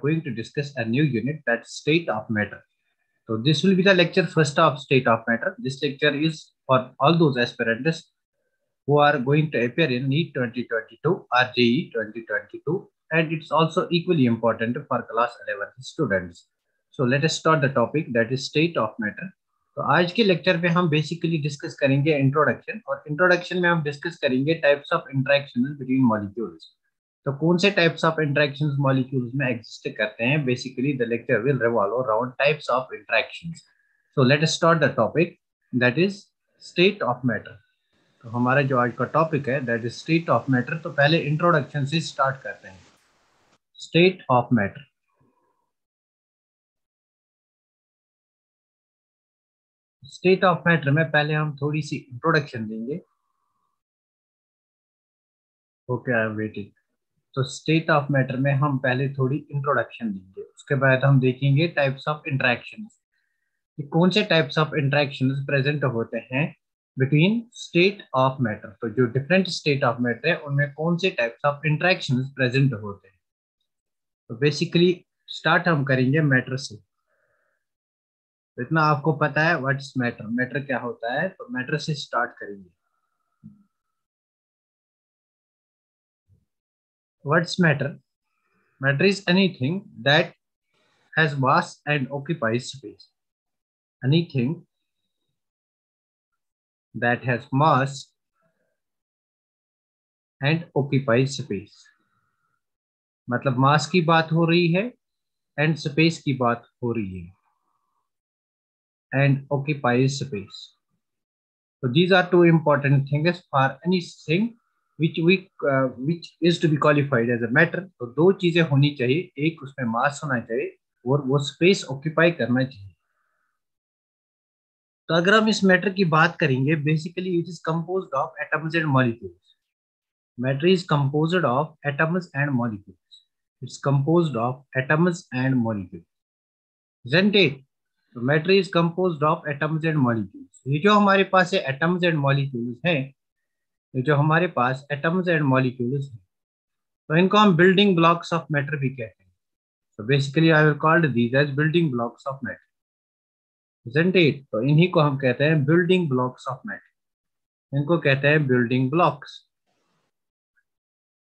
going to discuss a new unit, that's state of matter. So this will be the lecture first of state of matter. This lecture is for all those aspirants who are going to appear in NEET 2022 or JEE 2022, and it's also equally important for class 11 students. So let us start the topic, that is state of matter. तो आज के lecture में हम basically discuss करेंगे introduction, और introduction में हम discuss करेंगे types of interactions between molecules. तो कौन से टाइप्स ऑफ इंटरेक्शंस मॉलिक्यूल्स में एग्जिस्ट करते हैं. Basically the lecture will revolve around types of interactions. So let us start the topic, that is state of matter. तो हमारा जो आज का टॉपिक है that is state of matter. तो पहले इंट्रोडक्शन से स्टार्ट करते हैं. State of matter. State of matter में पहले हम थोड़ी सी इंट्रोडक्शन देंगे. Okay, I am waiting. तो स्टेट ऑफ मैटर में हम पहले थोड़ी इंट्रोडक्शन देंगे, उसके बाद हम देखेंगे टाइप्स ऑफ इंटरेक्शंस. कौन से टाइप्स ऑफ इंटरेक्शंस प्रेजेंट होते हैं बिटवीन स्टेट ऑफ मैटर. तो जो डिफरेंट स्टेट ऑफ मैटर है उनमें कौन से टाइप्स ऑफ इंटरेक्शंस प्रेजेंट होते हैं. तो बेसिकली स्टार्ट हम करेंगे मैटर से. तो इतना आपको पता है व्हाट्स मैटर, मैटर क्या होता है. तो मैटर से स्टार्ट करेंगे. What's matter. Matter is anything that has mass and occupies space. Anything that has mass and occupies space. मतलब मास की बात हो रही है एंड स्पेस की बात हो रही है. And occupies space. So these are two important things for anything which is to be qualified as a matter. तो दो चीजें होनी चाहिए, एक उसमें मास होना चाहिए और वो स्पेस ऑक्यूपाई करना चाहिए. तो अगर हम इस मैटर की बात करेंगे, basically it is composed of atoms and molecules. Matter is composed of atoms and molecules. It's composed of atoms and molecules, isn't it? तो matter is composed of atoms and molecules. ये जो हमारे पास है atoms and molecules हैं, ये जो हमारे पास एटम्स एंड मॉलिक्यूल्स हैं, तो इनको हम बिल्डिंग ब्लॉक्स ऑफ मैटर भी कहते हैं. तो basically I will called these as building blocks of matter, isn't it? तो इन्हीं को हम कहते हैं बिल्डिंग ब्लॉक्स ऑफ मैटर. इनको कहते हैं building blocks.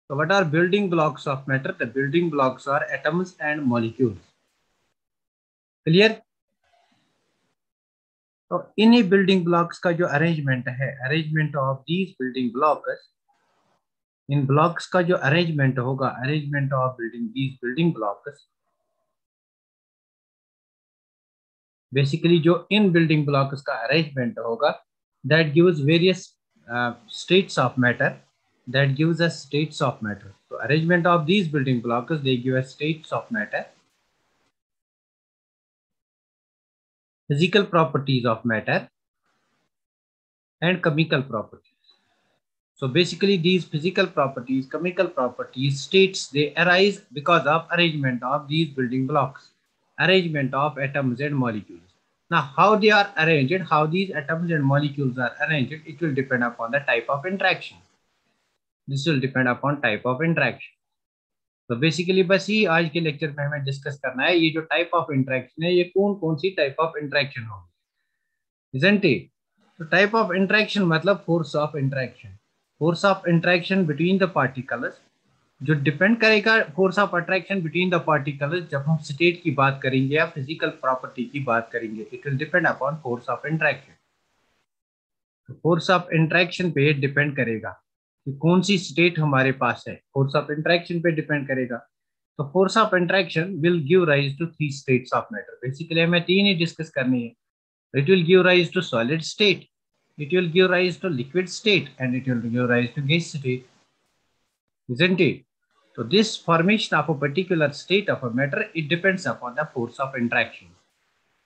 So what are building blocks of matter? The building blocks are atoms and molecules. Clear? तो इन्हीं बिल्डिंग ब्लॉक्स का जो अरेंजमेंट है, arrangement of these building blocks, in blocks का जो अरेंजमेंट होगा, arrangement of building these building blocks, basically जो इन building blocks का अरेंजमेंट होगा, that gives various states of matter. That gives us states of matter. So arrangement of these building blocks, they give us states of matter. Physical properties of matter and chemical properties. So basically these physical properties, chemical properties, states, they arise because of arrangement of these building blocks, arrangement of atoms and molecules. Now how they are arranged, how these atoms and molecules are arranged, it will depend upon the type of interaction. This will depend upon type of interaction. तो basically बस ये आज के lecture में हमें discuss करना है, ये जो टाइप ऑफ इंटरेक्शन है ये कौन कौन सी टाइप ऑफ इंटरेक्शन होगी, isn't it? तो टाइप ऑफ इंटरेक्शन मतलब force of interaction. Force of interaction between the particles, जो डिपेंड करेगा force of attraction between the particles. जब हम स्टेट की बात करेंगे या फिजिकल प्रॉपर्टी की बात करेंगे, it will depend upon force of interaction. Force of interaction पे डिपेंड करेगा कि कौन सी स्टेट हमारे पास है, फोर्स ऑफ इंटरेक्शन पे डिपेंड करेगा. तो force of interaction will give rise to three states of matter. Basically हमें तीन ही डिस्कस करनी है. It will give rise to solid state, it will give rise to liquid state and it will give rise to gas state, isn't it? So this formation of a particular state of a matter, it depends upon the force of interaction.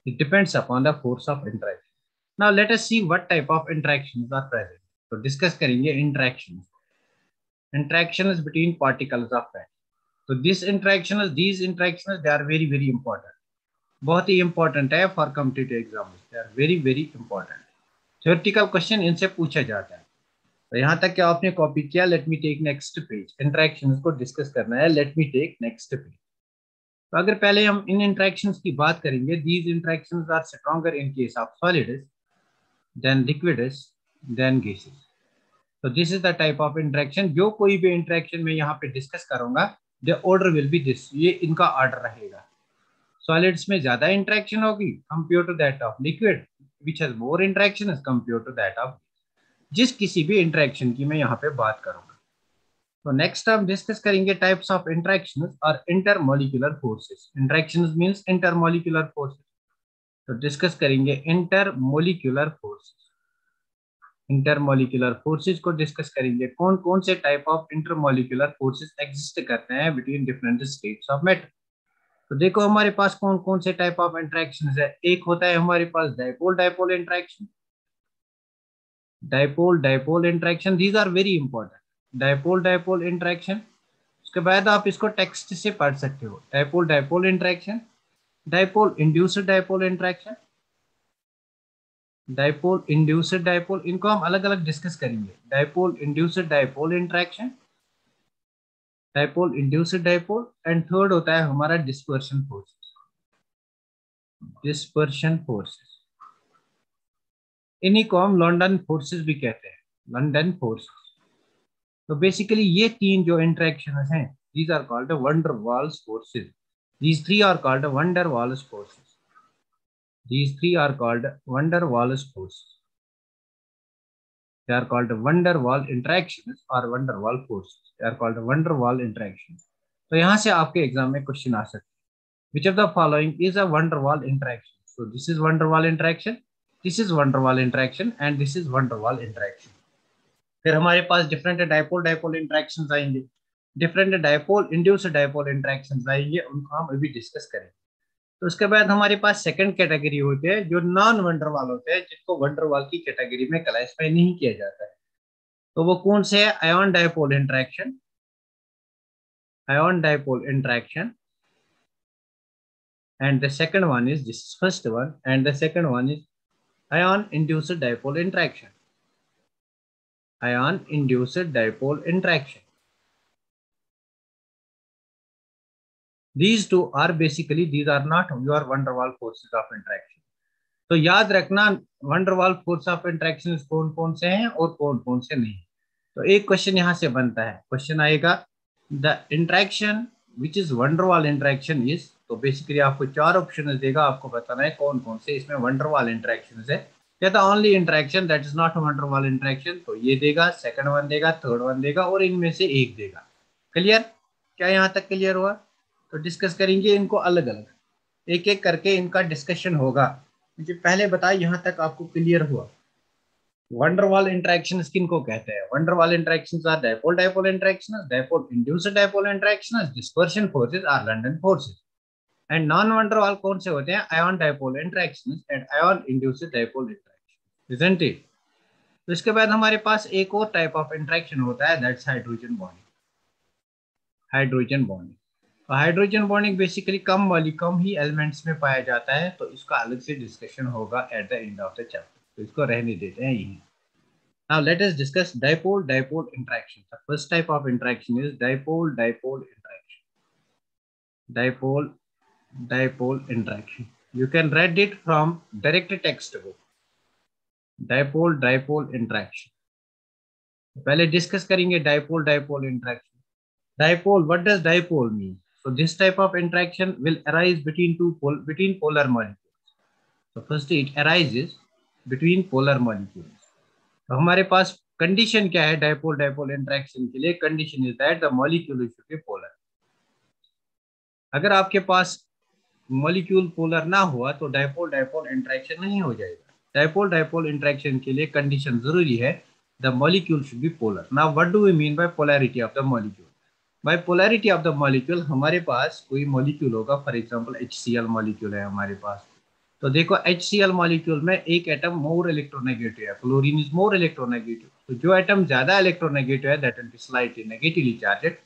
It depends upon the force of interaction. Now let us see what type of interactions are present. तो discuss करेंगे interactions. Interactions between particles of matter. So these interactions, they are very very important. बहुत ही important है for competitive exams. They are very very important. Theoretical question इनसे पूछा जाता है. तो यहाँ तक क्या आपने कॉपी किया? Let me take next page. Interactions को डिस्कस करना है. Let me take next page. तो अगर पहले हम इन इंटरेक्शंस की बात करेंगे, these interactions are stronger in case of solids than liquids than gases. तो this is the type of interaction. जो कोई भी इंटरेक्शन मैं यहाँ पे डिस्कस करूंगा, the order will be this, ये इनका ऑर्डर रहेगा। सॉलिड्स में ज्यादा इंटरेक्शन होगी compare to that of liquid, which has more interaction compare to that of, जिस किसी भी इंटरेक्शन की मैं यहाँ पे बात करूंगा। तो नेक्स्ट हम डिस्कस करेंगे टाइप्स ऑफ इंटरेक्शंस और intermolecular forces. Interactions means intermolecular forces. तो डिस्कस करेंगे इंटरमॉलिक्यूलर फोर्सेस। इंटरमॉलिक्यूलर फोर्सेस को डिस्कस करेंगे, कौन कौन से type of intermolecular forces exist करते हैं between different states of matter. तो देखो हमारे पास कौन कौन से टाइप ऑफ इंटरेक्शंस है। एक होता है हमारे पास dipole dipole interaction, dipole dipole interaction, these are very important. Dipole dipole interaction, उसके बाद आप इसको टेक्स्ट से पढ़ सकते हो। Dipole dipole interaction, dipole induced dipole interaction, dipole induced dipole, इनको हम अलग अलग डिस्कस करेंगे। Dipole induced dipole interaction, dipole induced dipole, and third होता है हमारा डिस्पर्शन फोर्सेस। डिस्पर्शन फोर्सेस, इन्हीं को हम लंदन फोर्सेस भी कहते हैं, लंदन फोर्सेस। तो बेसिकली ये तीन जो इंटरेक्शन हैं, these are called van der Waals forces. These three are called van der Waals forces. These three are called van der Waals forces. They are called van der Waal interactions or van der Waal forces. They are called van der Waal interactions. तो यहाँ से आपके exam में question आ सकते हैं। Which of the following is a van der Waal interaction? So this is van der Waal interaction, this is van der Waal interaction, and this is van der Waal interaction. फिर हमारे पास different dipole dipole interactions आएंगे, different dipole induced dipole interactions आएंगे, उनको हम अभी discuss करेंगे। तो उसके बाद हमारे पास सेकंड कैटेगरी होते हैं जो नॉन वंडरवाल होते हैं, जिनको वंडरवाल की कैटेगरी में क्लासिफाई नहीं किया जाता है। तो वो कौन से है? Ion dipole interaction, ion dipole interaction, and the second one is this first one, and the second one is ion induced dipole interaction, ion induced dipole interaction. These two are basically, these are not your van der Waal forces of interaction. तो याद रखना van der Waal force of interaction कौन कौन से हैं और कौन कौन से नहीं। तो एक क्वेश्चन यहाँ से बनता है, क्वेश्चन आएगा the interaction which is van der Waal interaction is. तो बेसिकली आपको चार ऑप्शन देगा, आपको बताना है कौन कौन से इसमें van der Waal इंटरेक्शन है। या the only interaction that is not van der Waal interaction, तो ये देगा, सेकंड वन देगा, थर्ड वन देगा, और इनमें से एक देगा। क्लियर? क्या यहाँ तक क्लियर हुआ? तो डिस्कस करेंगे इनको अलग अलग, एक एक करके इनका डिस्कशन होगा। मुझे पहले बताया यहाँ तक आपको क्लियर हुआ? van der Waal इंटरेक्शंस किनको कहते हैं? van der Waal interactions are dipole dipole interactions, dipole induced dipole interactions, dispersion forces are London forces. And non van der Waal कौन से होते हैं? Ion dipole interactions and ion induced dipole interaction, isn't it? तो इसके बाद हमारे पास एक और टाइप ऑफ इंटरेक्शन होता है, that's hydrogen bonding. Hydrogen bonding, तो हाइड्रोजन बॉन्डिंग बेसिकली कम ही एलिमेंट्स में पाया जाता है, तो इसका अलग से डिस्कशन होगा at the end of the chapter, तो इसको रहने देते हैं यही। Now let us discuss dipole dipole interaction. The first type of interaction is dipole dipole interaction. Dipole dipole interaction. You can read it from direct textbook. Dipole dipole interaction. पहले discuss करेंगे dipole dipole interaction. Dipole, what does dipole mean? So this type of interaction will arise between between polar molecules. So first it arises between polar molecules. तो हमारे पास condition क्या है dipole dipole interaction के लिए? Condition is that the molecule should be polar. अगर आपके पास molecule polar ना हुआ तो डाइपोल डाइपोल इंटरेक्शन नहीं हो जाएगा। डाइपोल डाइपोल इंटरेक्शन के लिए कंडीशन जरूरी है, the molecule should be polar. Now what do we mean by polarity of the molecule? By polarity of the molecule, हमारे पास कोई मॉलिक्यूल होगा, फॉर एग्जांपल HCl मॉलिक्यूल है हमारे पास। तो देखो HCl मॉलिक्यूल में एक एटम मोर इलेक्ट्रोनेगेटिव है, क्लोरीन इज मोर इलेक्ट्रोनेगेटिव। तो जो एटम ज्यादा इलेक्ट्रोनेगेटिव है that will be slightly negatively charged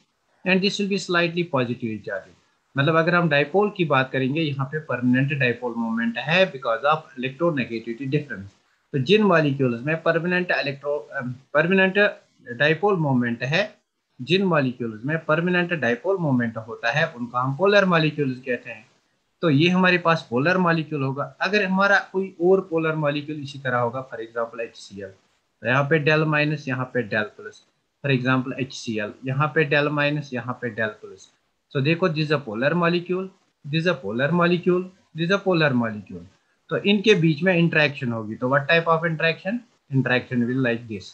and this will be slightly positively charged. मतलब अगर हम डाइपोल की बात करेंगे, यहाँ पे परमानेंट डाइपोल मोमेंट है बिकॉज ऑफ इलेक्ट्रोनेगेटिविटी डिफरेंस। तो जिन मॉलिक्यूल्स में परमानेंट डाइपोल मोमेंट है जिन मॉलिक्यूल्स में परमानेंट डाइपोल मोमेंट होता है उनको हम पोलर मॉलिक्यूल्स कहते हैं। तो ये हमारे पास पोलर मॉलिक्यूल होगा। अगर हमारा कोई और पोलर मॉलिक्यूल इसी तरह होगा, फॉर एग्जांपल HCl, तो यहाँ पे डेल माइनस, यहाँ पे del plus, for example HCl, यहाँ पे डेल माइनस, यहाँ पे डेल प्लस। तो देखो, this a polar molecule, this a polar molecule, this a polar molecule. तो इनके बीच में इंटरेक्शन होगी। तो what type of interaction? Interaction will like this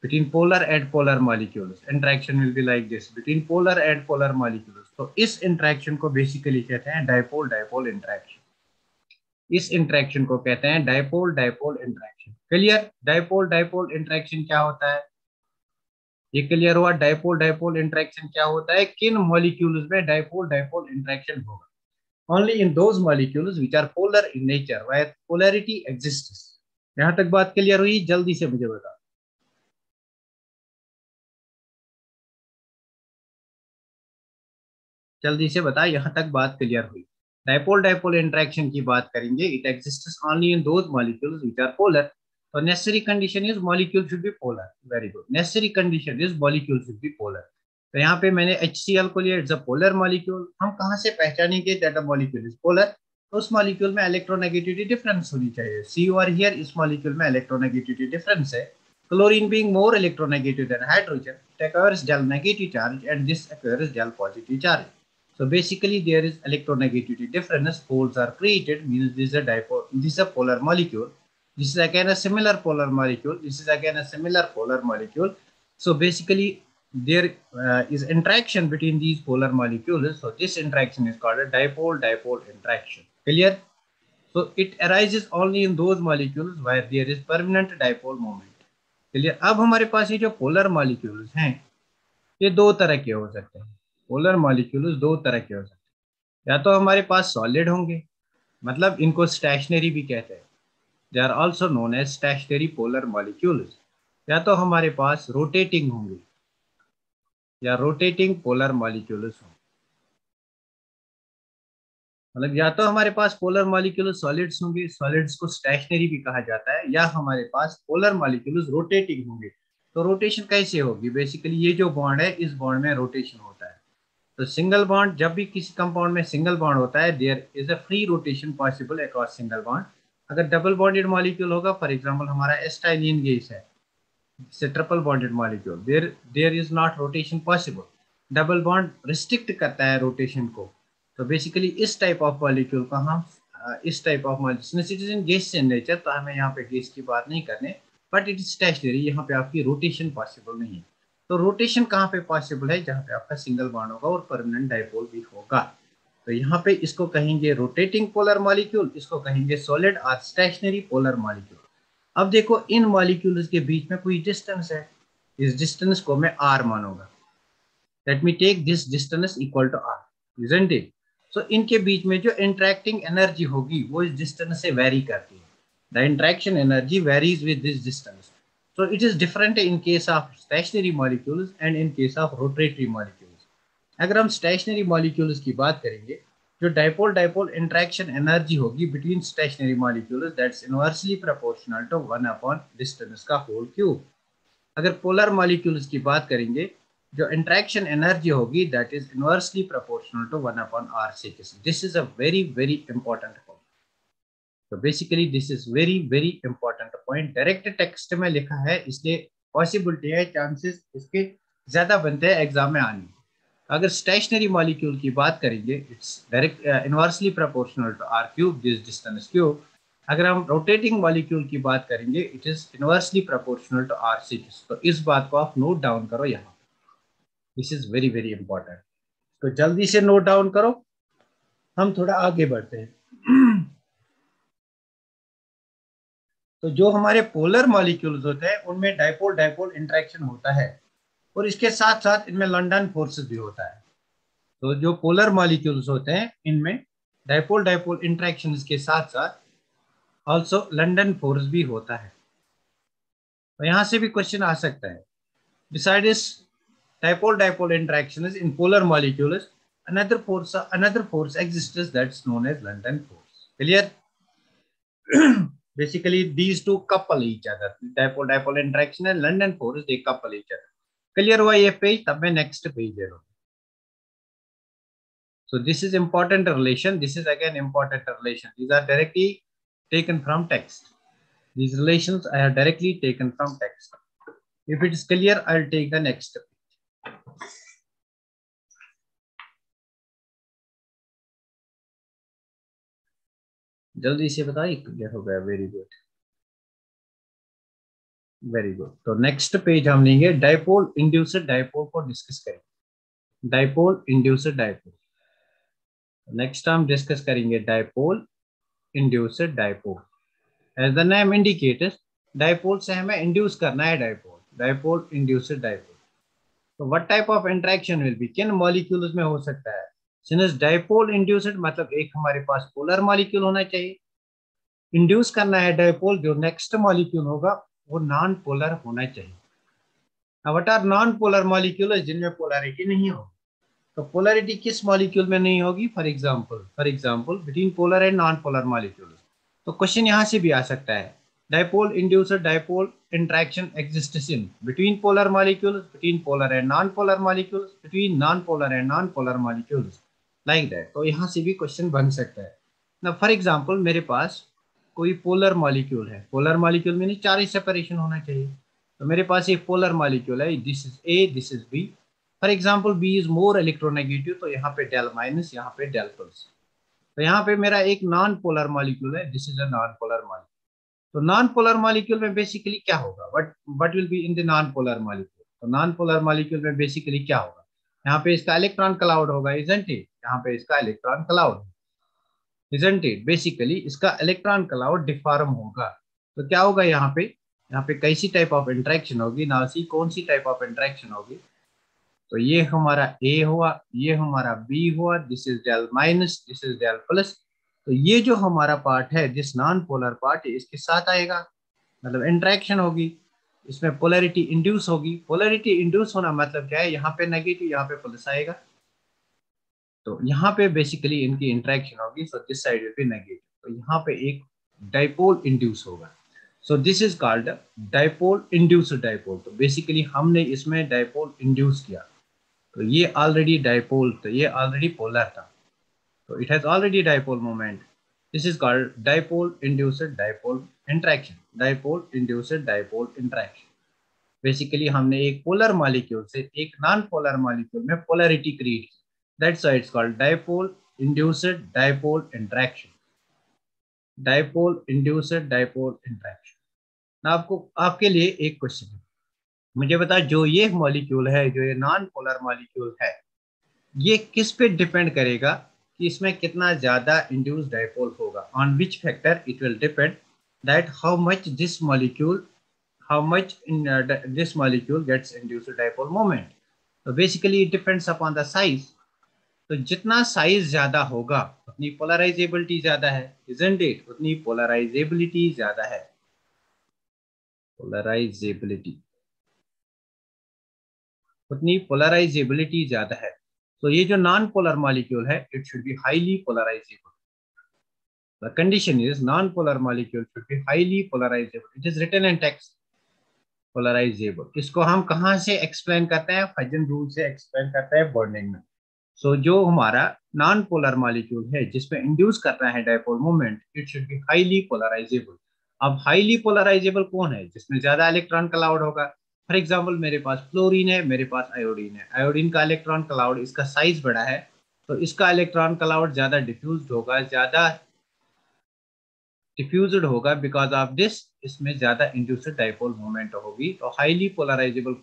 between polar and polar molecules. Interaction will be like this between polar and polar molecules. तो इस interaction को basically कहते हैं डाइपोल डाइपोल इंटरेक्शन। इस इंटरेक्शन को कहते हैं dipole dipole interaction. Clear? Dipole dipole interaction क्या होता है? ये क्लियर हुआ? डाइपोल डाइपोल इंटरेक्शन क्या होता है? किन मॉलिक्यूल्स में डाइपोल डाइपोल इंटरेक्शन होगा? Only in those molecules which are polar in nature, where polarity exists. यहाँ तक बात क्लियर हुई? जल्दी से मुझे बता। जल्दी से बता, यहाँ तक बात क्लियर हुई? डाइपोल डाइपोल इंटरेक्शन की बात करेंगे। It exists only in those molecules which are polar. तो necessary condition is molecule should be polar. Very good. Necessary condition is molecule should be polar. तो यहाँ पे मैंने HCl को लिया, इट्स अ पोलर मॉलिक्यूल। हम कहाँ से पहचानेंगे that a molecule is polar? तो उस मॉलिक्यूल में इलेक्ट्रोनेगेटिविटी डिफरेंस होनी चाहिए। सी ओवर हियर, इस मॉलिक्यूल में इलेक्ट्रोनेगेटिविटी डिफरेंस है। Chlorine being more electronegative than hydrogen, it acquires del negative charge and this acquires del positive charge. So basically there is electronegativity difference. Poles are created, means this is a dipole, this is a polar molecule. This is again a similar polar molecule. This is again a similar polar molecule. So basically there is interaction between these polar molecules. So this interaction is called a dipole dipole interaction. Clear? So it arises only in those molecules where there is permanent dipole moment. Clear? अब हमारे पास ये जो polar molecules हैं, ये दो तरह के हो सकते हैं। पोलर मॉलिक्यूल्स दो तरह के हो सकते हैं। या तो हमारे पास सॉलिड होंगे, मतलब इनको स्टेशनरी भी कहते हैं, they are also known as stationary polar molecules. या तो हमारे पास रोटेटिंग होंगे, या रोटेटिंग पोलर मॉलिक्यूल्स होंगे। मतलब या तो हमारे पास पोलर मॉलिक्यूल सॉलिड्स होंगे, सॉलिड्स को स्टेशनरी भी कहा जाता है, या हमारे पास पोलर मॉलिक्यूल्स रोटेटिंग होंगे। तो रोटेशन कैसे होगी? बेसिकली ये जो बॉन्ड है, इस बॉन्ड में रोटेशन होता है। तो सिंगल बॉन्ड, जब भी किसी कंपाउंड में सिंगल बॉन्ड होता है, there is a free rotation possible across single bond. अगर डबल बॉन्डेड मॉलिक्यूल होगा, फॉर एग्जांपल हमारा एस्टाइलिन गैस है, से triple bonded molecule, there there is not rotation possible. Double bond restrict करता है रोटेशन को। तो बेसिकली इस टाइप ऑफ मॉलिक्यूल को हम इस टाइप ऑफ मॉलिक्यूल गैस से नेचर, तो हमें यहाँ पे गैस की बात नहीं करने, बट इट इज स्टेशनरी। यहाँ पे आपकी रोटेशन पॉसिबल नहीं है। तो रोटेशन कहाँ पे पॉसिबल है? जहाँ पे आपका सिंगल बॉन्ड होगा और परमानेंट डाइपोल भी होगा। तो यहाँ पे इसको कहेंगे रोटेटिंग पोलर मॉलिक्यूल, इसको कहेंगे सॉलिड और स्टेशनरी पोलर मॉलिक्यूल। अब देखो, इन मॉलिक्यूल्स के बीच में कोई डिस्टेंस है, इस डिस्टेंस को मैं r मानूंगा। Let me take this distance equal to r, isn't it? So इनके बीच में जो इंटरेक्टिंग एनर्जी होगी वो इस डिस्टेंस से वेरी करती है। The interaction energy varies with this distance. So it is different in case of stationary molecules and in case of rotatory molecules. अगर हम stationary molecules की बात करेंगे, जो dipole dipole interaction energy होगी between stationary molecules, that's inversely proportional to 1 upon distance का whole cube. अगर polar molecules की बात करेंगे, जो interaction energy होगी that is inversely proportional to 1 upon r6. This is a very very important point. तो basically this is very very important point. Direct text में लिखा है, इसलिए पॉसिबिलिटी है, चांसेस इसके ज्यादा बनते हैं एग्जाम में आने। अगर स्टेशनरी मॉलिक्यूल की बात करेंगे, it's direct inversely proportional to r cube, this distance cube. अगर हम रोटेटिंग मॉलिक्यूल की बात करेंगे, it is inversely proportional to r6। तो इस बात को आप नोट डाउन करो यहाँ, this is very very important. तो जल्दी से नोट डाउन करो, हम थोड़ा आगे बढ़ते हैं। तो जो हमारे पोलर मॉलिक्यूल्स होते हैं उनमें डाइपोल डाइपोल इंटरेक्शन होता है, और इसके साथ साथ इनमें लंडन फोर्स भी होता है। तो जो पोलर मॉलिक्यूल्स होते हैं इनमें डाइपोल डाइपोल इंटरेक्शन के साथ साथ ऑल्सो लंडन फोर्स भी होता है। तो यहाँ से भी क्वेश्चन आ सकता है, besides dipole dipole interactions in polar molecules, another force exists that's known as London force. Clear? Basically these two couple each other, dipole dipole interaction and London force, they couple each other. Clear हुआ ये page, तब मैं next page दे रहा हूँ. So this is important relation. This is again important relation. These are directly taken from text. These relations I have directly taken from text. If it is clear, I'll take the next step. जल्दी से बताइए clear हो गया. Very good, very good. तो next page हम लेंगे dipole induced dipole को discuss करेंगे. Dipole induced dipole. नेक्स्ट हम डिस्कस करेंगे dipole induced dipole. As the name indicates, dipole से हमें इंड्यूस करना है डाइपोल. Dipole induced dipole. तो what type of interaction will be, किन मॉलिक्यूल्स में हो सकता है. सिंस डाइपोल इंड्यूस्ड मतलब एक हमारे पास पोलर मॉलिक्यूल होना चाहिए. इंड्यूस करना है डाइपोल, जो नेक्स्ट मॉलिक्यूल होगा वो नॉन पोलर होना चाहिए. What are non polar molecule, जिनमें पोलैरिटी नहीं हो. तो पोलैरिटी किस मॉलिक्यूल में नहीं होगी. For example between polar and non polar molecule. तो क्वेश्चन यहाँ से भी आ सकता है, dipole induced dipole interaction exists in between polar molecules, between polar and non-polar molecules, between non-polar and non-polar molecules, like that. तो यहाँ से भी क्वेश्चन बन सकता है ना. फॉर एग्जांपल मेरे पास कोई पोलर मॉलिक्यूल है. पोलर मॉलिक्यूल में नहीं, चार ही सेपरेशन होना चाहिए. तो मेरे पास एक पोलर मॉलिक्यूल है, this is A, this is B. For example B is more electronegative, तो यहाँ पे डेल माइनस, यहाँ पे डेल प्लस. तो यहाँ पे मेरा एक नॉन पोलर मॉलिक्यूल है, this is a non polar molecule. तो नॉन पोलर मॉलिक्यूल में बेसिकली क्या होगा, what will be in the non polar molecule. तो नॉन पोलर मॉलिक्यूल में बेसिकली क्या होगा, यहाँ पे इसका इलेक्ट्रॉन क्लाउड होगा, इजंट इट. यहाँ पे इसका electron cloud, isn't it. Basically इसका इलेक्ट्रॉन क्लाउड डिफॉर्म होगा. तो क्या होगा यहाँ पे कैसी टाइप ऑफ इंटरेक्शन होगी ना, सी कौन सी टाइप ऑफ इंटरेक्शन होगी. तो ये हमारा ए हुआ, ये हमारा बी हुआ, this is del minus, this is del plus. तो ये जो हमारा पार्ट है, जिस नॉन पोलर पार्ट है, इसके साथ आएगा, मतलब इंटरेक्शन होगी. इसमें पोलैरिटी इंड्यूस होगी. पोलैरिटी इंड्यूस होना मतलब क्या है, यहाँ पे नेगेटिव, यहाँ पे प्लस आएगा. तो यहाँ पे बेसिकली इनकी इंटरेक्शन होगी. So this side will be negative. तो यहाँ पे एक डाइपोल इंड्यूस होगा. So this is called dipole induced dipole. तो बेसिकली हमने इसमें डाइपोल इंड्यूस किया. तो ये ऑलरेडी डाइपोल, तो ये ऑलरेडी पोलर था, तो it has already dipole moment. This is called dipole induced dipole interaction. Dipole induced dipole interaction. Basically हमने एक पोलर मॉलिक्यूल से एक नॉन पोलर मॉलिक्यूल में पोलैरिटी क्रिएट की. That's why it's called dipole induced dipole interaction. Dipole induced dipole interaction. आपको आपके लिए एक क्वेश्चन है, मुझे बता, जो ये मॉलिक्यूल है, जो ये नॉन पोलर मॉलिक्यूल है, ये किस पे डिपेंड करेगा कि इसमें कितना ज्यादा इंड्यूस्ड डाइपोल होगा. On which factor it will depend, that how much this molecule gets induced dipole moment. तो basically it depends upon the size. तो जितना साइज ज्यादा होगा उतनी पोलराइजेबिलिटी ज्यादा है, इजंट इट. उतनी पोलराइजेबिलिटी ज्यादा है. पोलराइजेबिलिटी, उतनी पोलराइजेबिलिटी ज्यादा है. तो ये जो नॉन पोलर मॉलिक्यूल है, it should be highly polarisable. The condition is non polar molecule should be highly polarisable. It is written in text, polarisable. इसको हम कहाँ से एक्सप्लेन करते हैं, फजन रूल से एक्सप्लेन करते हैं बॉन्डिंग में. सो जो हमारा नॉन पोलर मॉलिक्यूल है जिसमें इंड्यूस करना है dipole moment, it should be highly polarisable. अब हाईली पोलराइजेबल कौन है, जिसमें ज्यादा इलेक्ट्रॉन क्लाउड होगा. फॉर एग्जांपल मेरे पास फ्लोरीन है, मेरे पास आयोडीन है. आयोडीन का इलेक्ट्रॉन क्लाउड, इसका साइज बड़ा है, तो इसका इलेक्ट्रॉन क्लाउड ज्यादा डिफ्यूज्ड होगा, बिकॉज ऑफ दिस. इसमें ज्यादा इंड्यूस्ड डाइपोल मोमेंट होगी. तो हाईली पोलराइजेबल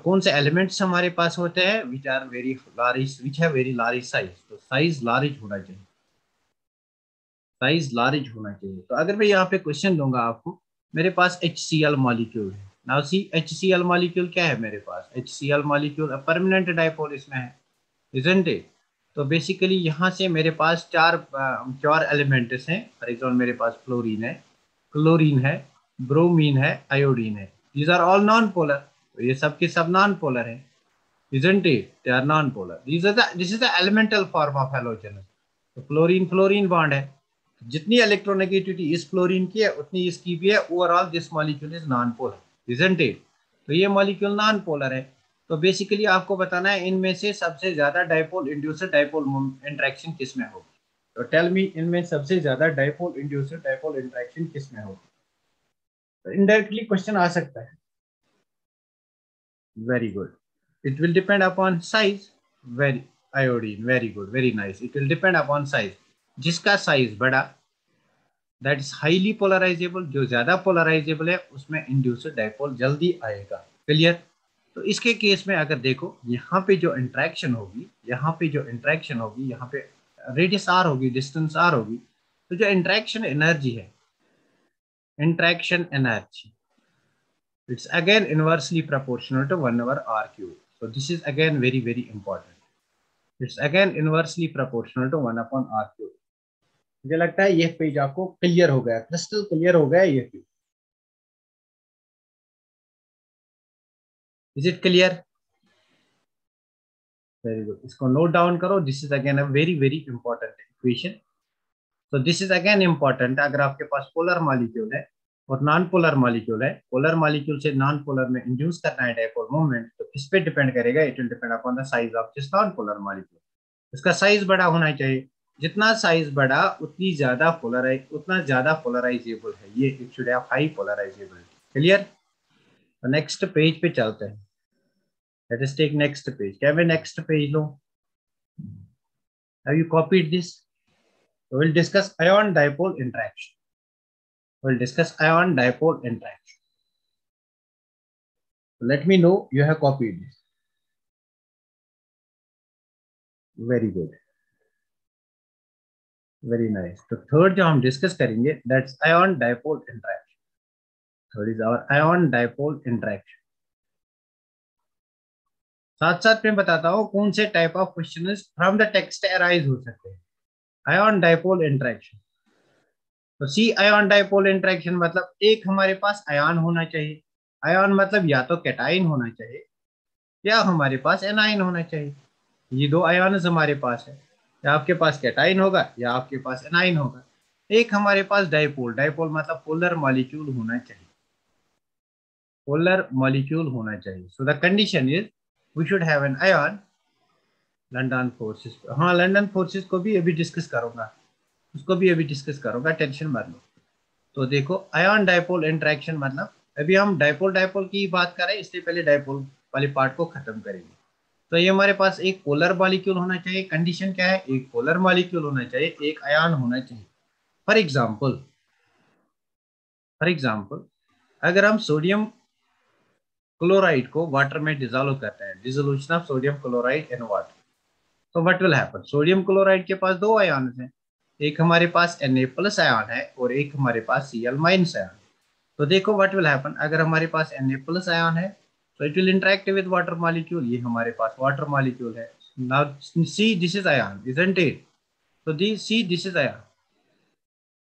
कौन से एलिमेंट्स हमारे पास होते हैं, विच आर वेरी लार्ज, विच है वेरी लार्ज साइज. तो साइज लार्ज होना चाहिए, साइज लार्ज होना चाहिए. तो अगर मैं यहाँ पे क्वेश्चन दूंगा आपको, मेरे पास HCl मॉलिक्यूल है. नाउ सी HCl मॉलिक्यूल क्या है मेरे पास, HCl मॉलिक्यूल परमानेंट डाइपोल इसमें है, इजंट इट. तो बेसिकली यहाँ से मेरे पास चार एलिमेंट्स हैं. फॉर एग्जाम्पल मेरे पास फ्लोरीन है, क्लोरीन है, ब्रोमीन है, आयोडीन है. These are all non polar. तो ये सब के सब नॉन पोलर है, isn't it? They are non-polar. This is the elemental form of halogenous. तो फ्लोरीन फ्लोरीन बॉन्ड है. जितनी इलेक्ट्रोनेगेटिविटी इस फ्लोरीन की है उतनी इसकी भी है. Overall this molecule is non polar, isn't it? तो ये मॉलिक्यूल नॉन पोलर है। तो बेसिकली आपको बताना है इनमें से सबसे ज्यादा डाइपोल इंड्यूसर डाइपोल इंटरेक्शन किस में होगी। तो टेल मी, इनमें सबसे ज्यादा डाइपोल इंड्यूसर डाइपोल इंटरेक्शन किस में होगी। तो इनडायरेक्टली क्वेश्चन आ सकता है। Very good. It will depend upon size. Very iodine, very good, very nice. It will depend upon size. जिसका साइज बड़ा, दैट इज हाईली पोलराइजेबल, जो ज्यादा पोलराइजेबल है उसमें इंड्यूसर डाइपोल जल्दी आएगा। क्लियर। तो इसके केस में अगर देखो यहाँ पे जो इंट्रैक्शन होगी, यहाँ पे जो इंट्रैक्शन होगी, यहाँ पे रेडियस आर होगी, डिस्टेंस आर होगी, तो जो इंट्रैक्शन एनर्जी है, interaction energy, it's again inversely proportional to 1 over r cube. So this is again very very important. It's again inversely proportional to 1 upon r cube. मुझे लगता है ये page आपको क्लियर हो गया, क्रिस्टल क्लियर हो गया ये page. Is it clear? Very good. इसको नोट डाउन करो। This is again a very very important equation. तो दिस इज अगेन इंपॉर्टेंट। अगर आपके पास पोलर मॉलिक्यूल है और नॉन पोलर मॉलिक्यूल है, पोलर मॉलिक्यूल से नॉन पोलर में इंड्यूस करना है डाइपोल मूवमेंट, तो किस पे डिपेंड करेगा? It will depend upon the size of this non polar molecule. इसका साइज बड़ा होना चाहिए। जितना साइज बड़ा उतनी ज्यादा उतना ज्यादा पोलराइजेबल है ये। It should have high polarizability. Clear. तो नेक्स्ट पेज पे चलते हैं। Let us take next page. क्या मैं नेक्स्ट पेज लो? Have you copied this? Will discuss ion dipole interaction. We'll discuss ion dipole interaction. Let me know you have copied this. Very good, very nice. तो third जो हम discuss करेंगे, that's ion dipole interaction. Third is our ion dipole interaction. साथ साथ मैं बताता हूँ कौन से type of question from the text arise हो सकते हैं। Ion dipole interaction. तो सी आयन डाइपोल इंटरेक्शन मतलब एक हमारे पास आयन होना चाहिए। आयन मतलब या तो कैटाइन होना चाहिए या हमारे पास एनाइन होना चाहिए। ये दो आयन्स हमारे पास है। या आपके पास कैटाइन होगा या आपके पास एनाइन होगा। एक हमारे पास डाइपोल, डाइपोल मतलब पोलर मॉलिक्यूल होना चाहिए। पोलर मॉलिक्यूल होना चाहिए। So the condition is we should have an ion. London forces, हाँ लंदन फोर्सेस को भी अभी डिस्कस करूंगा, उसको भी अभी डिस्कस करूंगा, टेंशन मत लो। तो देखो आयन डाइपोल इंटरेक्शन मतलब, अभी हम डाइपोल डाइपोल की बात करें, इससे पहले डाइपोल वाले पार्ट को खत्म करेंगे। तो ये हमारे पास एक पोलर मॉलिक्यूल होना चाहिए। कंडीशन क्या है? एक पोलर मॉलिक्यूल होना चाहिए, एक आयन होना चाहिए। फॉर एग्जांपल, अगर हम सोडियम क्लोराइड को वाटर में डिजोल्व करते हैं, dissolution of sodium chloride in water, तो what will happen? Sodium chloride के पास दो आयन हैं। एक हमारे पास Na प्लस आयन है और एक हमारे पास Cl माइनस आयन। तो देखो व्हाट विल हैपन, अगर हमारे पास Na प्लस आयन है तो it will interact with water molecule. ये हमारे पास वाटर मॉलिक्यूल है। Now see this is ion, isn't it? So this, see, this is ion.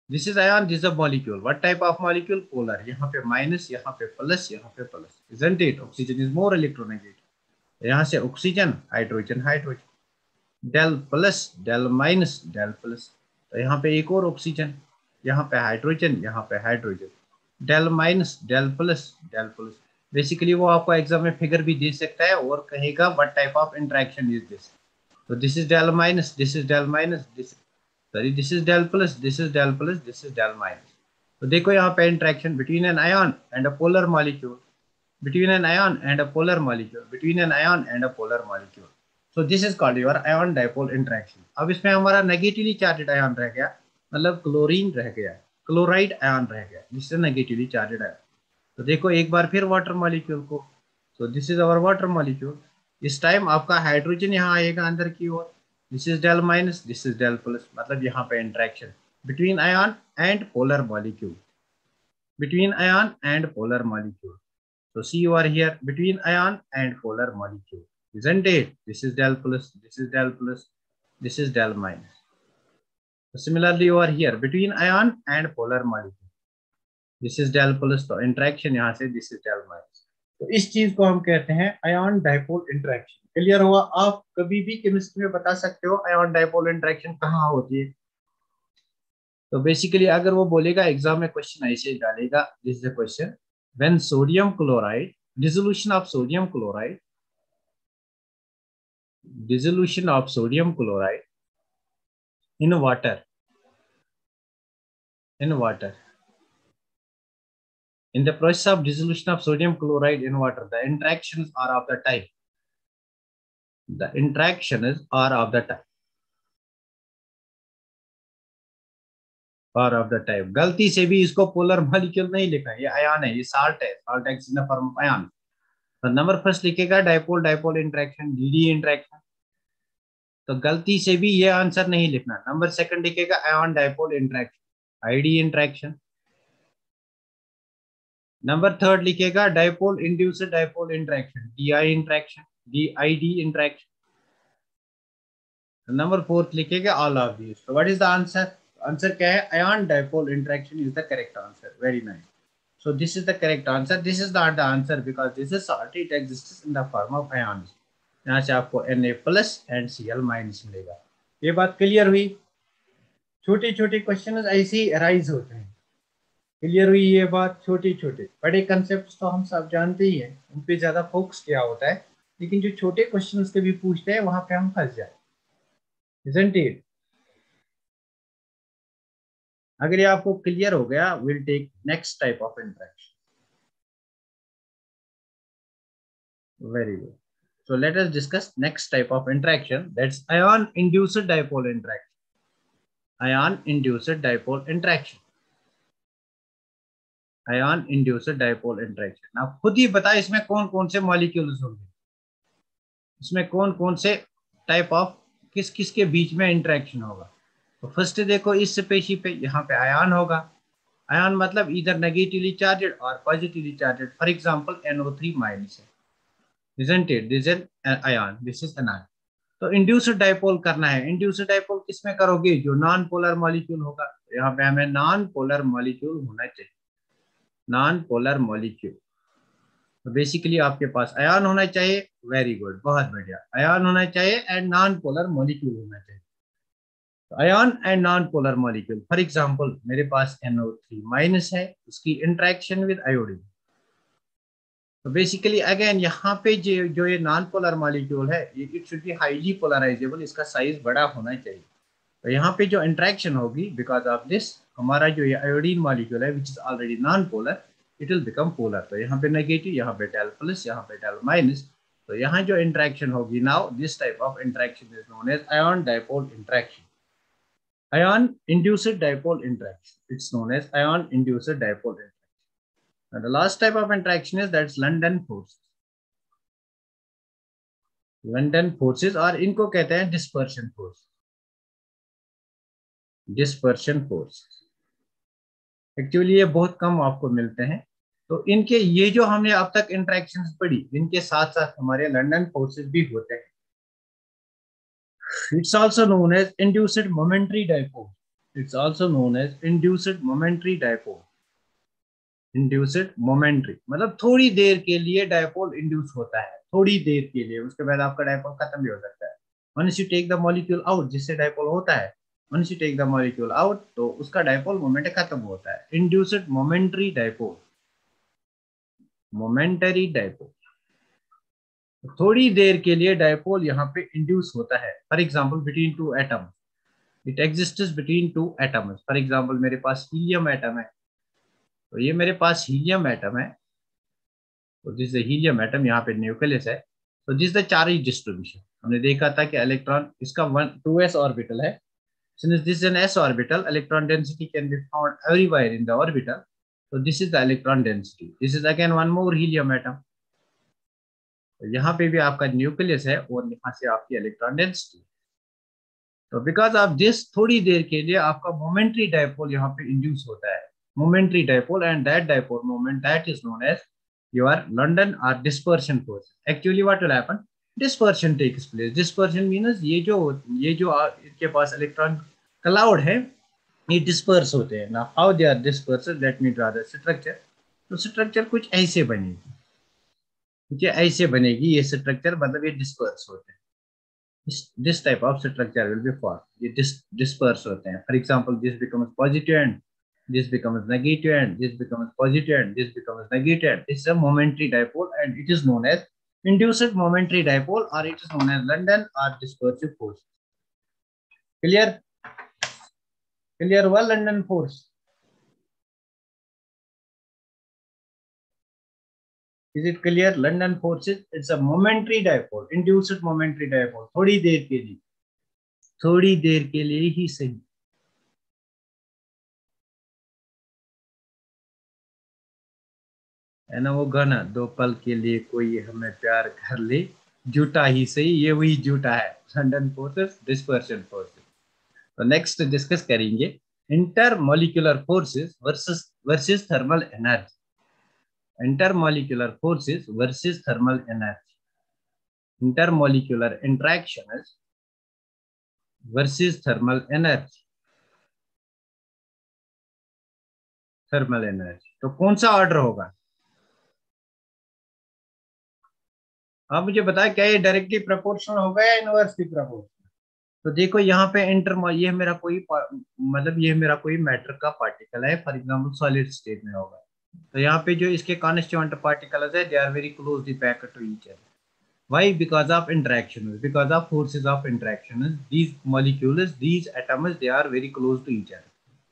This is ion. This is a molecule. What type of molecule? Polar. यहाँ पे minus, यहाँ पे plus, यहाँ पे plus. Isn't it? Oxygen is more electronegative. यहाँ से oxygen, hydrogen, hydrogen, del plus, del minus, del plus. तो यहाँ पे एक और ऑक्सीजन, यहाँ पे हाइड्रोजन, यहाँ पे hydrogen, del minus, del plus, del plus. Basically वो आपको एग्जाम में फिगर भी दे सकता है और कहेगा what type of interaction is this. तो this is del minus, this is del minus, this is del plus, this is del plus, this is del minus. तो देखो यहाँ पे interaction between an ion and a polar molecule, between an ion and a polar molecule, between an ion and a polar molecule. So this is called your ion dipole interaction. अब इसमें हमारा negatively charged ion रह गया, मतलब chlorine रह गया, chloride ion रह गया, जिससे नेगेटिवली चार्जड आयन। तो देखो एक बार फिर वाटर मॉलिक्यूल को, तो this is our water molecule. इस टाइम आपका हाइड्रोजन यहाँ आएगा अंदर की ओर। This is del minus, this is del plus, मतलब यहाँ पे interaction between ion and polar molecule, between ion and polar molecule. So see you are here between ion and polar molecule, isn't it? This is del plus, this is del plus, this is del minus. So similarly you are here between ion and polar molecule. This is del plus, तो interaction यहाँ से this is del minus. तो इस चीज को हम कहते हैं आयन डाइपोल इंटरेक्शन। क्लियर हुआ? आप कभी भी केमिस्ट्री में बता सकते हो आयन डाइपोल इंटरेक्शन कहाँ होती है। तो बेसिकली अगर वो बोलेगा एग्जाम में क्वेश्चन ऐसे डालेगा, this is the question, when sodium chloride dissolution of sodium chloride, dissolution of sodium chloride in water, in water. In the process of dissolution of sodium chloride in water, the interactions are of the type. The interactions are of the type. Are of the type. गलती से भी इसको polar molecule नहीं लिखा है, ये ion है, ये साल्ट है, salt exists in the form of ion. तो नंबर फर्स्ट लिखेगा dipole dipole interaction, DD interaction. तो गलती से भी ये आंसर नहीं लिखना. नंबर सेकंड लिखेगा ion dipole interaction, ID interaction. Number third लिखेगा dipole induced dipole interaction, DI interaction, DID interaction. Number fourth लिखेगा ऑल ऑफ दीज. तो what is the answer? Answer क्या है? Ion dipole interaction is the correct answer. Very nice. So this is the correct answer. This is not the answer because this is salt. It exists in the form of ions. यहाँ से आपको Na plus and Cl minus मिलेगा. ये बात clear हुई? छोटे छोटे question ऐसे ही अराइज होते हैं. क्लियर हुई ये बात? छोटे छोटे बड़े कंसेप्ट तो हम सब जानते ही हैं, उन पे ज्यादा फोकस किया होता है, लेकिन जो छोटे क्वेश्चन के भी पूछते हैं वहां पे हम फंस जाए. Isn't it? अगर ये आपको क्लियर हो गया, will take next type of interaction. Very good. So let us discuss next type of interaction, that's ion induced dipole interaction. Ion induced dipole interaction. Ion induced dipole interaction. Now खुद ही बता इसमें कौन कौन से molecules होंगे, इसमें कौन कौन से टाइप ऑफ किस किस के बीच में इंटरेक्शन होगा. तो फर्स्ट देखो इस स्पेशी पे, यहाँ पे आयन होगा. आयन मतलब इधर नेगेटिवली चार्जेड और positively charged. For example NO3 minus है. Isn't it? This is an ion. This is an ion. तो इंड्यूस्ड डाइपोल करना है. इंड्यूस्ड डाइपोल किसमें करोगे? जो नॉन पोलर मॉलिक्यूल होगा. यहाँ पे हमें नॉन पोलर मॉलिक्यूल होना चाहिए. Non polar molecule. तो बेसिकली आपके पास आयन होना चाहिए. वेरी गुड, बहुत बढ़िया. आयन होना चाहिए एंड नॉन पोलर मॉलिक्यूल होना चाहिए. Ion and non polar molecule. For example मेरे पास NO3 माइनस है, उसकी इंटरेक्शन विद आयोडीन. तो बेसिकली अगेन यहाँ पे जो ये नॉन पोलर मॉलिक्यूल है, ये it should be highly polarisable, इसका साइज बड़ा होना चाहिए. तो यहाँ पे जो इंटरेक्शन होगी बिकॉज ऑफ दिस, हमारा जो ये आयोडीन मॉलिक्यूल है which is already non polar, it will become polar. तो यहाँ पे नेगेटिव, यहाँ पे डेल प्लस, यहाँ पे डेल माइनस. तो यहाँ जो इंटरेक्शन होगी, now this type of interaction is known as ion dipole interaction. Ion induced dipole interaction, it's known as ion induced dipole interaction. And the last type of interaction is that's London forces. London forces और इनको कहते हैं dispersion force. Dispersion force. Actually ये बहुत कम आपको मिलते हैं. तो इनके ये जो हमने अब तक इंटरेक्शंस पढ़ी, इनके साथ साथ हमारे लंदन फोर्सेस भी होते हैं. It's also known as induced momentary dipole. It's also known as induced momentary dipole. Induced momentary मतलब थोड़ी देर के लिए डायपोल इंड्यूस होता है, थोड़ी देर के लिए, उसके बाद आपका डायपोल खत्म भी हो सकता है. Once you take the molecule out, जिससे डायपोल होता है, once you take the molecule out तो उसका डायपोल मोमेंट खत्म होता है. Induced momentary dipole, momentary dipole. थोड़ी देर के लिए डायपोल यहाँ पे इंड्यूस होता है. For example between two atoms, it exists between two atoms. For example मेरे पास हीलियम एटम है, तो ये मेरे पास हीलियम एटम है. तो दिस इज हीलियम एटम, यहाँ पे न्यूक्लियस है. तो दिस द चार्ज डिस्ट्रीब्यूशन. हमने देखा था कि इलेक्ट्रॉन इसका 2s ऑर्बिटल है. Since this is an s orbital, electron density can be found everywhere in the orbital. तो this is the electron density. This is again one more helium atom. तो यहाँ पे भी आपका न्यूक्लियस है और यहाँ से आपकी इलेक्ट्रॉन डेंसिटी. तो बिकॉज ऑफ दिस थोड़ी देर के लिए आपका मोमेंटरी डायपोल यहाँ पे इंड्यूस होता है. Momentary dipole and that dipole moment that is known as your London or dispersion force. Actually what will happen? Dispersion takes place. Dispersion means ये जो इनके पास इलेक्ट्रॉन क्लाउड है, ये डिस्पर्स होते हैं. Now how they are dispersed, let me draw the structure. तो structure कुछ ऐसे बनेगी, कुछ ऐसे बनेगी ये स्ट्रक्चर, मतलब ये डिस्पर्स होते हैं. This type of structure will be formed. ये डिस्पर्स होते हैं. For example, this becomes positive end, this becomes negative and this becomes positive and this becomes negative, and this is a momentary dipole and it is known as induced momentary dipole, or it is known as London or dispersive force. Clear? Clear हुआ London force? Is it clear? London forces, it's a momentary dipole, induced momentary dipole, थोड़ी देर के लिए ही सही. है ना वो गाना, दो पल के लिए कोई हमें प्यार कर ले, झूठा ही सही, ये वही झूठा है. London forces, dispersion forces. तो नेक्स्ट डिस्कस करेंगे intermolecular forces versus thermal energy. Intermolecular forces versus thermal energy. Intermolecular interactions versus thermal energy. Thermal energy तो कौन सा ऑर्डर होगा? आप मुझे बताएं, क्या ये डायरेक्टली प्रोपोर्शनल होगा या इनवर्सली प्रोपोर्शनल? तो देखो यहाँ पे ये मेरा कोई मतलब ये मेरा कोई मैटर का पार्टिकल है, फॉर एग्जांपल सॉलिड स्टेट में होगा. तो यहाँ पे जो इसके कॉन्स्टिट्यूएंट पार्टिकल्स है, they are very closely packed to each other. Why? Because of interaction, because of forces of interaction. These molecules, these atoms, they are very close to each other.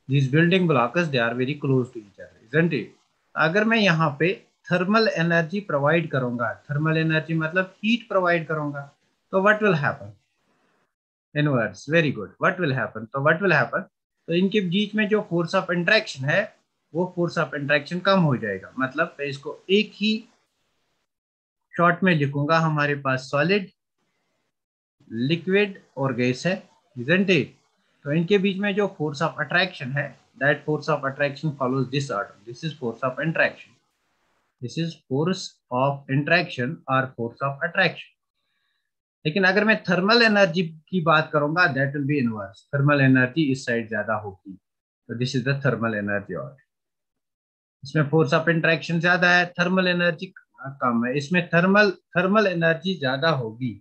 These building blocks, they are very close to each other, isn't it? अगर मैं यहाँ पे thermal energy provide करूंगा, thermal energy मतलब heat provide करूंगा, तो what will happen? Inverse. Very good. What will happen? तो what will happen, तो इनके बीच में जो फोर्स ऑफ इंटरेक्शन है, वो फोर्स ऑफ इंटरेक्शन कम हो जाएगा. मतलब मैं इसको एक ही शॉर्ट में लिखूंगा, हमारे पास सॉलिड, लिक्विड और गैस है, isn't it? तो इनके बीच में जो फोर्स ऑफ अट्रैक्शन है, that force of attraction follows this order. This is force of interaction, this is force of interaction और फोर्स ऑफ अट्रैक्शन. लेकिन अगर मैं थर्मल एनर्जी की बात करूंगा, that will be inverse. Thermal energy इस side ज्यादा होगी. तो this is the thermal energy order. इसमें फोर्स ऑफ इंटरेक्शन ज्यादा है, थर्मल एनर्जी कम है. इसमें थर्मल थर्मल एनर्जी ज्यादा होगी.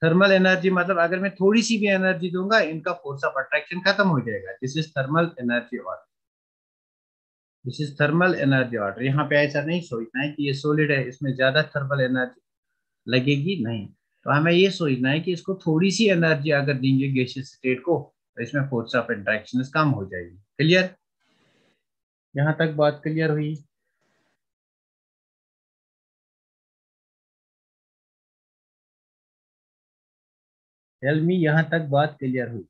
थर्मल एनर्जी मतलब अगर मैं थोड़ी सी भी एनर्जी दूंगा, इनका फोर्स ऑफ अट्रैक्शन खत्म हो जाएगा. This is thermal energy order. This is thermal energy order. यहाँ पे ऐसा नहीं सोचना है कि ये सॉलिड है, इसमें ज्यादा थर्मल एनर्जी लगेगी, नहीं. तो हमें ये सोचना है कि इसको थोड़ी सी एनर्जी अगर देंगे गैसियस स्टेट को, तो इसमें फोर्स ऑफ इंटरेक्शन कम हो जाएगी. क्लियर? यहाँ तक बात क्लियर हुई? टेल मी, यहाँ तक बात क्लियर हुई?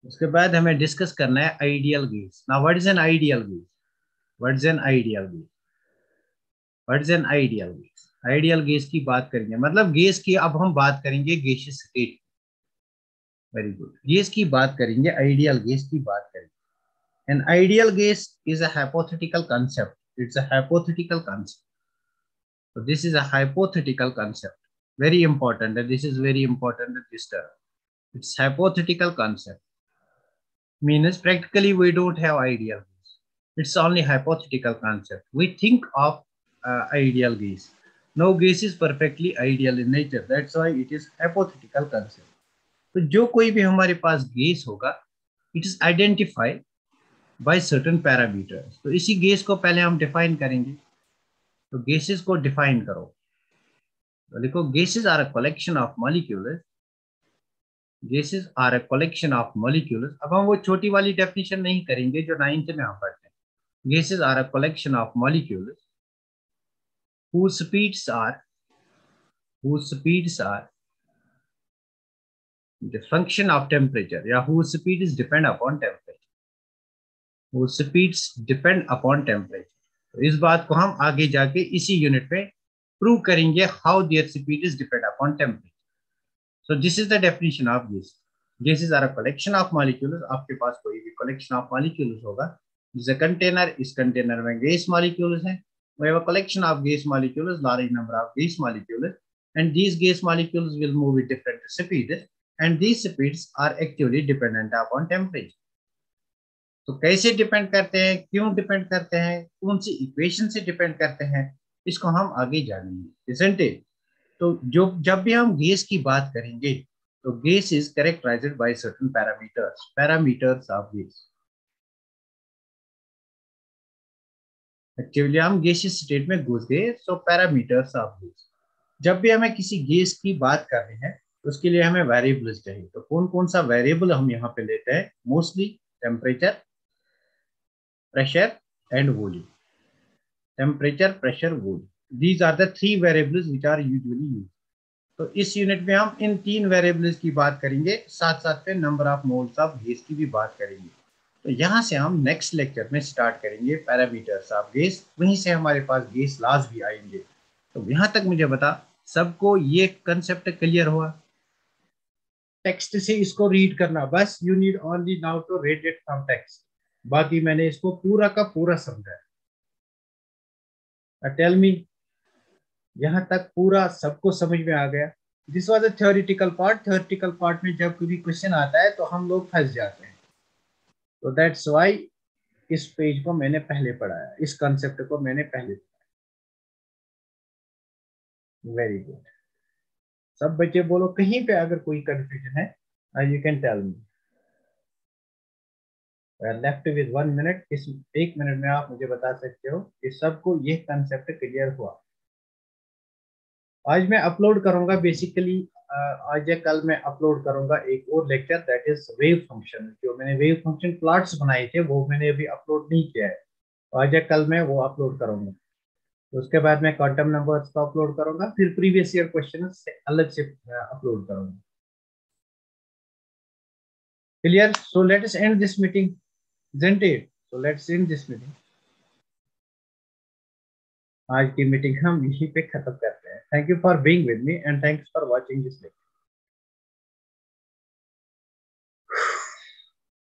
उसके बाद हमें डिस्कस करना है ideal gas. Now what is an ideal gas? What is an ideal gas? What is an ideal gas? Ideal gas की बात करेंगे, मतलब गैस की अब हम बात करेंगे gaseous state. Very good. Gas की बात करेंगे, आइडियल गैस की बात करेंगे. An ideal gas is a hypothetical concept. It's a hypothetical concept. So this is a hypothetical concept. Very important. And this is very important. This term. It's hypothetical concept. Means practically we don't have ideal gaze. It's only hypothetical concept. We think of ideal gaze. No gaze is perfectly ideal in nature. That's why it is hypothetical concept. तो जो कोई भी हमारे पास guess होगा, it is identified by certain parameters. तो इसी guess को पहले हम डिफाइन करेंगे. तो गेसेस को डिफाइन करो. तो देखो, gases are a collection of molecules. Gases are a collection of molecules. अब हम वो छोटी वाली डेफिनेशन नहीं करेंगे जो 9th में हम पढ़ते हैं. Gases are a collection of molecules whose speeds are whose speeds are the function of temperature, या whose speeds depend upon temperature. whose speeds depend upon temperature. तो इस बात को हम आगे जाके इसी यूनिट में प्रूव करेंगे, how there speed is depend upon temperature. So this is the definition of gas. Gases are a collection of molecules. आपके पास कोई भी collection of molecules होगा, जैसे कंटेनर, इस कंटेनर में गैस molecules हैं. We have a collection of gas molecules, large number of gas molecules, and these gas molecules will move with different speeds, and these speeds are actually dependent upon temperature. तो कैसे depend करते हैं, क्यों depend करते हैं, कौन सी equation से depend करते हैं, इसको हम आगे जानेंगे, isn't it? तो जो जब भी हम गैस की बात करेंगे, तो gas is characterized by certain parameters of gas. Actually हम गैसियस स्टेट में घुस गए, सो पैरामीटर्स ऑफ गैस। जब भी हमें किसी गैस की बात करनी है तो उसके लिए हमें वेरिएबल्स चाहिए। तो कौन कौन सा वेरिएबल हम यहाँ पे लेते हैं? Mostly temperature, pressure and volume. Temperature, pressure, volume, these are the three variables which are usually use. तो इस यूनिट में हम इन तीन वेरिएबल्स की बात करेंगे, साथ साथ में number of moles of gas की भी बात करेंगे। तो यहाँ से हम नेक्स्ट लेक्चर में स्टार्ट करेंगे पैरामीटर्स ऑफ गैस, वहीं से हमारे पास गैस लॉज भी आएंगे। तो यहाँ तक मुझे बता, सबको ये कंसेप्ट क्लियर हुआ? टेक्स्ट से इसको रीड करना, बस you need only now to read it from text. बाकी मैंने इसको पूरा का पूरा समझाया। टेल मी, यहाँ तक पूरा सबको समझ में आ गया? This was a theoretical part. Theoretical part में जब कभी क्वेश्चन आता है तो हम लोग फंस जाते हैं। तो दैट्स व्हाई इस पेज को मैंने पहले पढ़ाया, इस कंसेप्ट को मैंने पहले पढ़ाया। Very good. सब बच्चे बोलो कहीं पे अगर कोई कंफ्यूजन है, you can tell me. Left with 1 minute. इस 1 मिनट में आप मुझे बता सकते हो कि सबको ये कंसेप्ट क्लियर हुआ? आज मैं अपलोड करूंगा बेसिकली, आज या कल मैं अपलोड करूंगा एक और lecture, that is wave function. जो मैंने वेव फंक्शन प्लॉट्स बनाए थे वो मैंने अभी अपलोड नहीं किया है। आज या कल मैं वो अपलोड करूंगा। तो उसके बाद मैं क्वांटम नंबर्स को अपलोड करूंगा, फिर प्रीवियस ईयर क्वेश्चन अलग से अपलोड करूंगा। Clear? So let us and this meeting, isn't it? So let's end this meeting. आज की मीटिंग हम यहीं पे खत्म करते हैं। Thank you for being with me and thanks for watching this video.